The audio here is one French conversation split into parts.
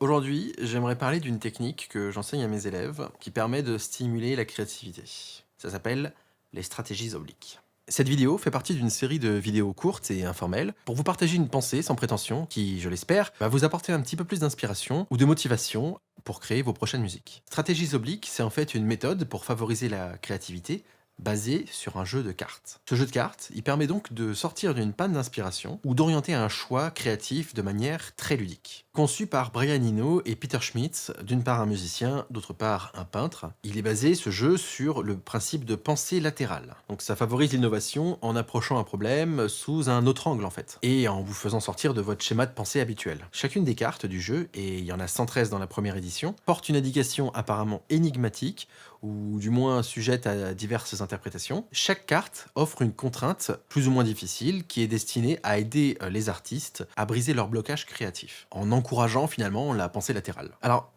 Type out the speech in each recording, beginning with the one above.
Aujourd'hui, j'aimerais parler d'une technique que j'enseigne à mes élèves qui permet de stimuler la créativité. Ça s'appelle les stratégies obliques. Cette vidéo fait partie d'une série de vidéos courtes et informelles pour vous partager une pensée sans prétention qui, je l'espère, va vous apporter un petit peu plus d'inspiration ou de motivation pour créer vos prochaines musiques. Stratégies obliques, c'est en fait une méthode pour favoriser la créativité basée sur un jeu de cartes. Ce jeu de cartes, il permet donc de sortir d'une panne d'inspiration ou d'orienter un choix créatif de manière très ludique. Conçu par Brian Eno et Peter Schmitz, d'une part un musicien, d'autre part un peintre, il est basé, ce jeu, sur le principe de pensée latérale. Donc ça favorise l'innovation en approchant un problème sous un autre angle en fait, et en vous faisant sortir de votre schéma de pensée habituel. Chacune des cartes du jeu, et il y en a 113 dans la première édition, porte une indication apparemment énigmatique, ou du moins sujette à diverses interprétations. Chaque carte offre une contrainte plus ou moins difficile qui est destinée à aider les artistes à briser leur blocage créatif, en encourageant finalement la pensée latérale. Alors,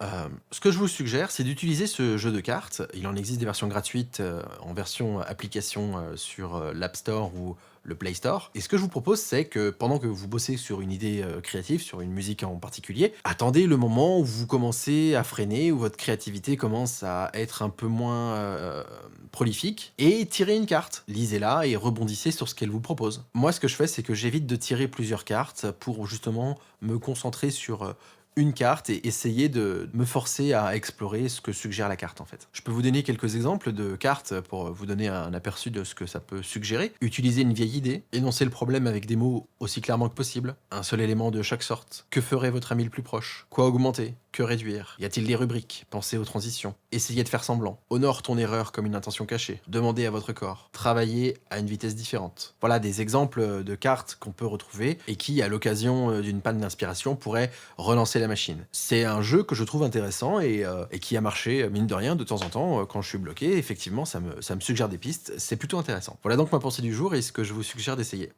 ce que je vous suggère, c'est d'utiliser ce jeu de cartes. Il en existe des versions gratuites en version application sur l'App Store ou le Play Store. Et ce que je vous propose, c'est que pendant que vous bossez sur une idée créative, sur une musique en particulier, attendez le moment où vous commencez à freiner, où votre créativité commence à être un peu moins prolifique, et tirez une carte. Lisez-la et rebondissez sur ce qu'elle vous propose. Moi, ce que je fais, c'est que j'évite de tirer plusieurs cartes pour justement me concentrer sur une carte et essayer de me forcer à explorer ce que suggère la carte en fait. Je peux vous donner quelques exemples de cartes pour vous donner un aperçu de ce que ça peut suggérer. Utilisez une vieille idée, énoncez le problème avec des mots aussi clairement que possible, un seul élément de chaque sorte. Que ferait votre ami le plus proche? Quoi augmenter? Que réduire? Y a-t-il des rubriques? Pensez aux transitions. Essayez de faire semblant. Honore ton erreur comme une intention cachée. Demandez à votre corps. Travaillez à une vitesse différente. Voilà des exemples de cartes qu'on peut retrouver et qui, à l'occasion d'une panne d'inspiration, pourraient relancer la machine. C'est un jeu que je trouve intéressant et qui a marché, mine de rien, de temps en temps, quand je suis bloqué. Effectivement, ça me suggère des pistes. C'est plutôt intéressant. Voilà donc ma pensée du jour et ce que je vous suggère d'essayer.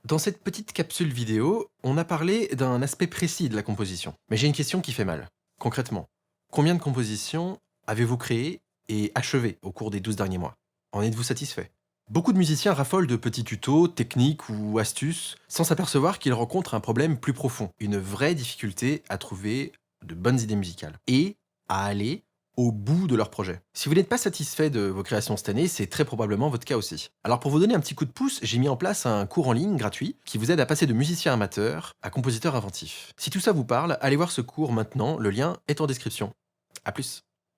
Dans cette petite capsule vidéo, on a parlé d'un aspect précis de la composition. Mais j'ai une question qui fait mal. Concrètement, combien de compositions avez-vous créées et achevées au cours des 12 derniers mois? En êtes-vous satisfait? Beaucoup de musiciens raffolent de petits tutos, techniques ou astuces, sans s'apercevoir qu'ils rencontrent un problème plus profond, une vraie difficulté à trouver de bonnes idées musicales et à aller au bout de leur projet. Si vous n'êtes pas satisfait de vos créations cette année, c'est très probablement votre cas aussi. Alors pour vous donner un petit coup de pouce, j'ai mis en place un cours en ligne gratuit qui vous aide à passer de musicien amateur à compositeur inventif. Si tout ça vous parle, allez voir ce cours maintenant, le lien est en description. À plus.